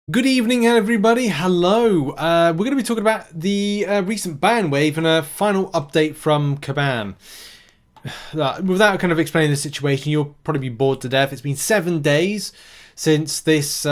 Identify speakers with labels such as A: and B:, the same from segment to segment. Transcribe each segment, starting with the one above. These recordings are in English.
A: Good evening, everybody. Hello. We're going to be talking about the recent ban wave and a final update from Kabam. Without kind of explaining the situation, you'll probably be bored to death. It's been 7 days since this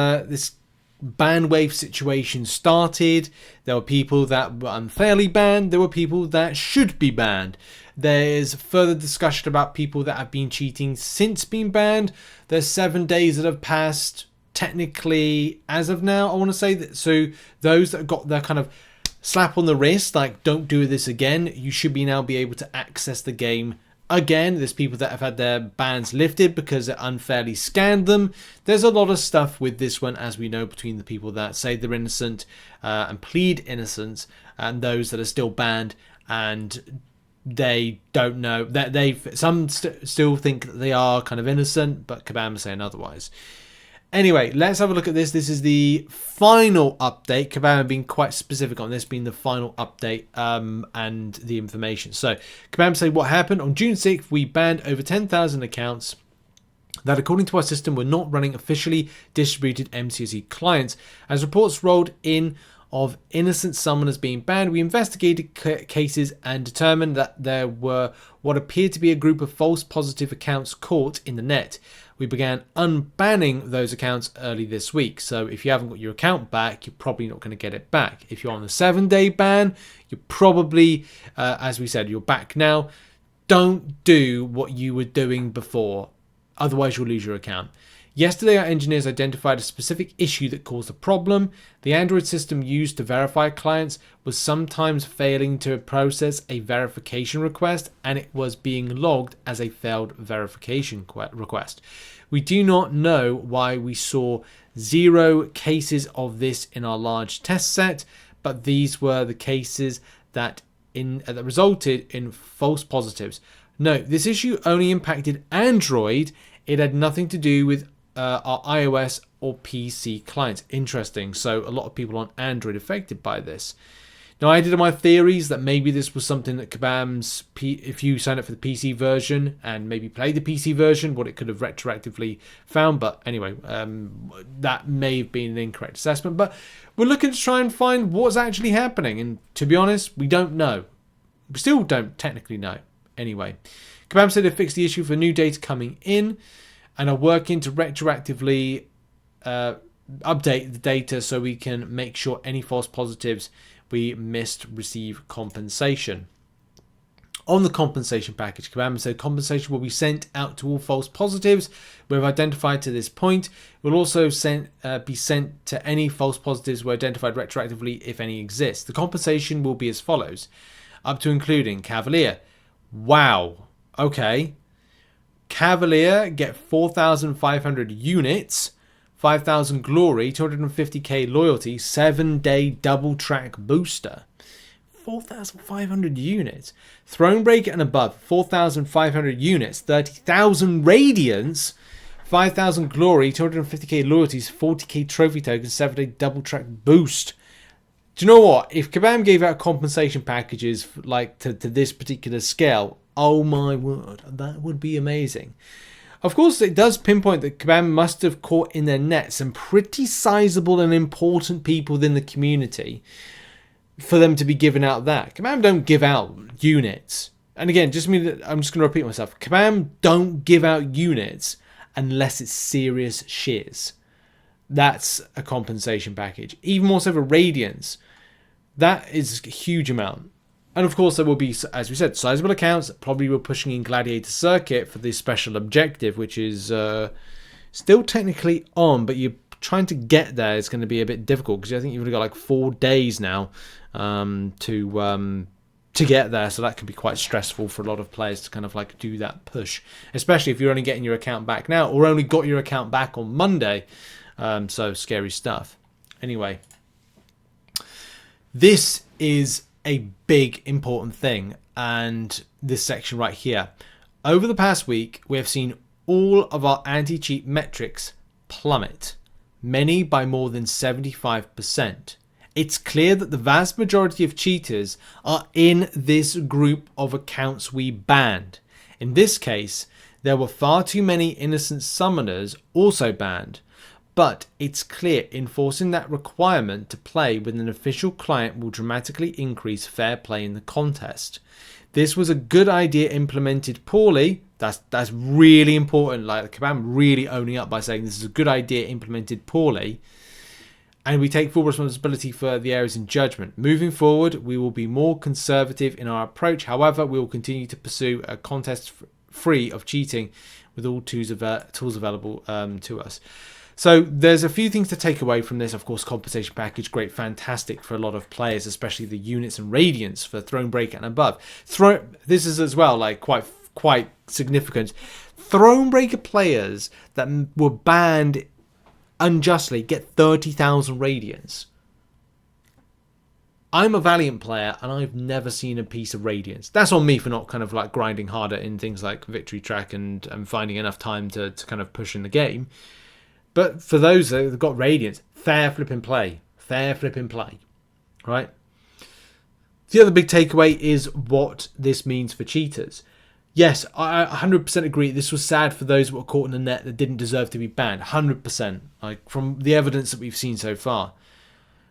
A: ban wave situation started. There were people that were unfairly banned. There were people that should be banned. There's further discussion about people that have been cheating since being banned. There's 7 days that have passed. Technically, as of now, I want to say that, so those that got their kind of slap on the wrist, like don't do this again, you should now be able to access the game again. There's people that have had their bans lifted because it unfairly scanned them. There's a lot of stuff with this one, as we know, between the people that say they're innocent and plead innocence, and those that are still banned and they don't know that some still think that they are kind of innocent, but Kabam is saying otherwise. Anyway, let's have a look at this. This is the final update. Kabam being quite specific on this being the final update and the information. So, Kabam say what happened. On June 6th, we banned over 10,000 accounts that, according to our system, were not running officially distributed MCOC clients. As reports rolled in of innocent summoners being banned, we investigated cases and determined that there were what appeared to be a group of false positive accounts caught in the net. We began unbanning those accounts early this week. So if you haven't got your account back, you're probably not going to get it back. If you're on the 7-day ban, you're probably, as we said, you're back now. Don't do what you were doing before. Otherwise, you'll lose your account. Yesterday, our engineers identified a specific issue that caused a problem. The Android system used to verify clients was sometimes failing to process a verification request, and it was being logged as a failed verification request. We do not know why we saw 0 cases of this in our large test set, but these were the cases that resulted in false positives. No, this issue only impacted Android. It had nothing to do with our iOS or PC clients. Interesting. So a lot of people on Android affected by this. Now, I did my theories that maybe this was something that Kabam's, if you sign up for the PC version and maybe play the PC version, what it could have retroactively found. But anyway, that may have been an incorrect assessment. But we're looking to try and find what's actually happening. And to be honest, we don't know. We still don't technically know. Anyway, Kabam said they fixed the issue for new data coming in and are working to retroactively update the data so we can make sure any false positives we missed receive compensation. On the compensation package, Kabam said compensation will be sent out to all false positives we've identified to this point. It will also be sent to any false positives we identified retroactively if any exist. The compensation will be as follows, up to including Cavalier. Wow. Okay. Cavalier get 4,500 units, 5,000 glory, 250k loyalty, 7-day double track booster. 4,500 units. Thronebreaker and above, 4,500 units, 30,000 radiance, 5,000 glory, 250k loyalties, 40k trophy tokens, 7-day double track boost. Do you know what? If Kabam gave out compensation packages like to this particular scale, oh my word, that would be amazing. Of course, it does pinpoint that Kabam must have caught in their net some pretty sizable and important people within the community for them to be giving out that. Kabam don't give out units. And again, I'm just going to repeat myself. Kabam don't give out units unless it's serious shiz. That's a compensation package. Even more so for Radiance. That is a huge amount. And of course, there will be, as we said, sizable accounts that probably were pushing in Gladiator Circuit for this special objective, which is still technically on, but you're trying to get there. It's going to be a bit difficult because I think you've only got like 4 days now to get there. So that can be quite stressful for a lot of players to kind of like do that push, especially if you're only getting your account back now or only got your account back on Monday. So scary stuff. Anyway, this is a big important thing, and this section right here. Over the past week, we have seen all of our anti-cheat metrics plummet, many by more than 75%. It's clear that the vast majority of cheaters are in this group of accounts we banned. In this case, there were far too many innocent summoners also banned. but it's clear enforcing that requirement to play with an official client will dramatically increase fair play in the contest. This was a good idea implemented poorly. That's really important. Like Kabam really owning up by saying this is a good idea implemented poorly. And we take full responsibility for the errors in judgment. Moving forward, we will be more conservative in our approach. However, we will continue to pursue a contest free of cheating with all tools available to us. So there's a few things to take away from this. Of course, compensation package, great, fantastic for a lot of players, especially the units and Radiance for Thronebreaker and above. This is as well like quite significant. Thronebreaker players that were banned unjustly get 30,000 Radiance. I'm a Valiant player and I've never seen a piece of Radiance. That's on me for not kind of like grinding harder in things like Victory Track and finding enough time to kind of push in the game. But for those that have got Radiance, fair flipping play. Fair flipping play. Right? The other big takeaway is what this means for cheaters. Yes, I 100% agree. This was sad for those that were caught in the net that didn't deserve to be banned. 100%. Like from the evidence that we've seen so far.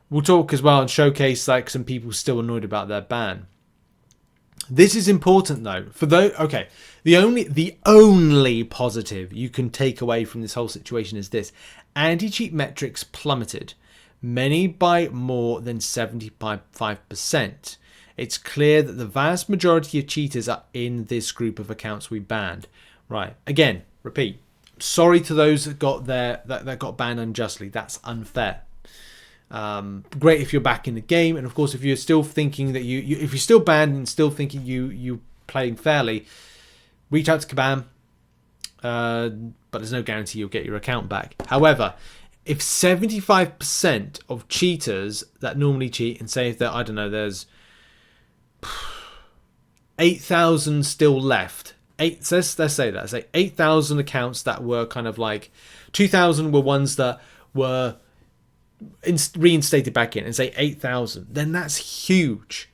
A: We'll talk as well and showcase like some people still annoyed about their ban. This is important though. For those, okay, the only positive you can take away from this whole situation is this: anti-cheat metrics plummeted, many by more than 75%. It's clear that the vast majority of cheaters are in this group of accounts we banned. Right. Again, repeat. Sorry to those that got that got banned unjustly. That's unfair. Great if you're back in the game, and of course if you're still thinking that if you're still banned and still thinking you playing fairly, reach out to Kabam, but there's no guarantee you'll get your account back. However, if 75% of cheaters that normally cheat, and say that, I don't know, there's 8,000 still left, let's say that, say 8,000 accounts that were kind of like 2,000 were ones that were reinstated back in, and say 8,000, then that's huge.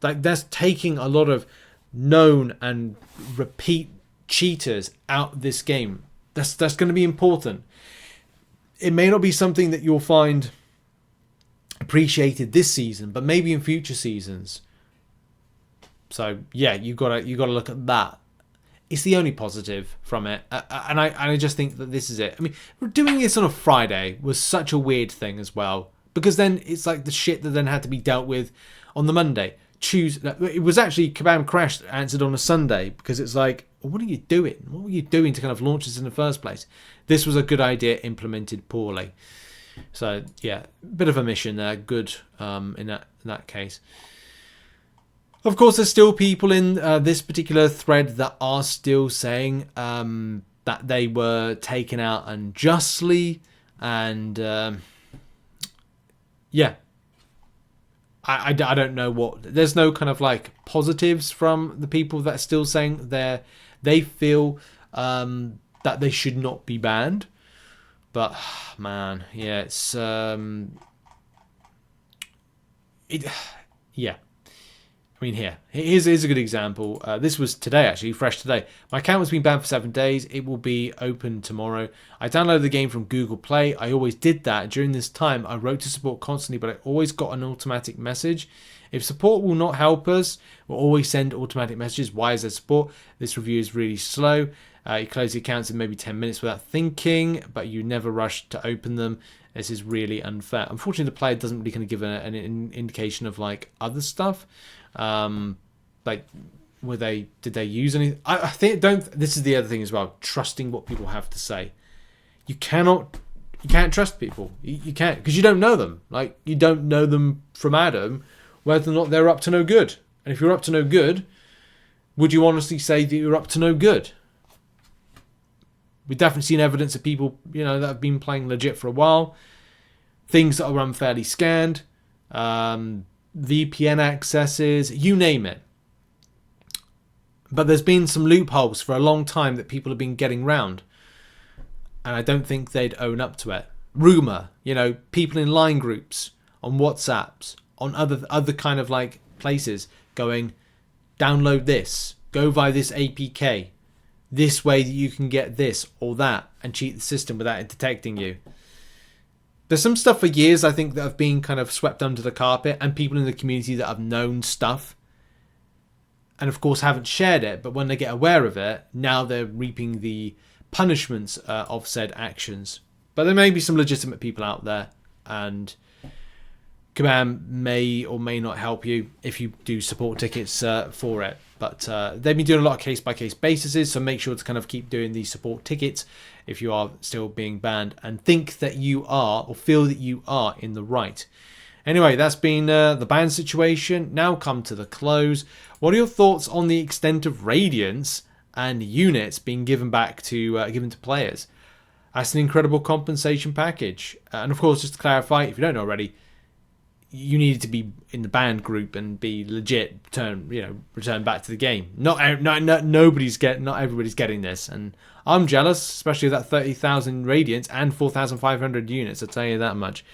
A: Like that's taking a lot of known and repeat cheaters out of this game. That's going to be important. It may not be something that you'll find appreciated this season, but maybe in future seasons. So yeah, you gotta look at that. It's the only positive from it, and I just think that this is it. I mean, doing this on a Friday was such a weird thing as well, because then it's like the shit that then had to be dealt with on the Monday. It was actually Kabam Crashed answered on a Sunday, because it's like, what are you doing? What were you doing to kind of launch this in the first place? This was a good idea implemented poorly. So yeah, bit of a mission there. Good in that case. Of course, there's still people in this particular thread that are still saying that they were taken out unjustly, and yeah, I don't know what. There's no kind of like positives from the people that are still saying they feel that they should not be banned, but man, yeah, it's yeah. I mean, here's a good example. This was today, actually, fresh today. My account has been banned for 7 days. It will be open tomorrow. I downloaded the game from Google Play. I always did that. During this time, I wrote to support constantly, but I always got an automatic message. If support will not help us, we'll always send automatic messages. Why is there support? This review is really slow. You close the accounts in maybe 10 minutes without thinking, but you never rush to open them. This is really unfair. Unfortunately, the player doesn't really kind of give an indication of like other stuff. Like, did they use anything? I think this is the other thing as well. Trusting what people have to say. You can't trust people. You can't, because you don't know them. Like, you don't know them from Adam, whether or not they're up to no good. And if you're up to no good, would you honestly say that you're up to no good? We've definitely seen evidence of people, that have been playing legit for a while. Things that are unfairly scanned. VPN accesses, you name it. But there's been some loopholes for a long time that people have been getting round. And I don't think they'd own up to it. Rumour, people in line groups, on WhatsApps, on other kind of like places going, download this, go via this APK. This way that you can get this or that and cheat the system without it detecting you. There's some stuff for years, I think, that have been kind of swept under the carpet, and people in the community that have known stuff and, of course, haven't shared it. But when they get aware of it, now they're reaping the punishments of said actions. But there may be some legitimate people out there, and Kabam may or may not help you if you do support tickets for it. But they've been doing a lot of case-by-case basis, so make sure to kind of keep doing these support tickets if you are still being banned and think that you are, or feel that you are, in the right. Anyway, that's been the ban situation. Now come to the close. What are your thoughts on the extent of Radiance and units being given back to given to players? That's an incredible compensation package. And of course, just to clarify, if you don't know already, you needed to be in the banned group and be legit, return back to the game. Not everybody's getting this, and I'm jealous, especially of that 30,000 Radiance and 4,500 units. I'll tell you that much.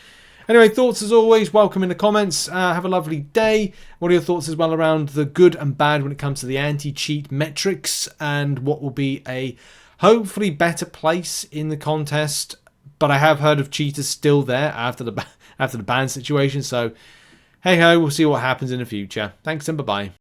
A: Anyway, thoughts as always, welcome in the comments. Have a lovely day. What are your thoughts as well around the good and bad when it comes to the anti-cheat metrics, and what will be a hopefully better place in the contest? But I have heard of cheaters still there after the ban situation, so hey ho, we'll see what happens in the future. Thanks and bye-bye.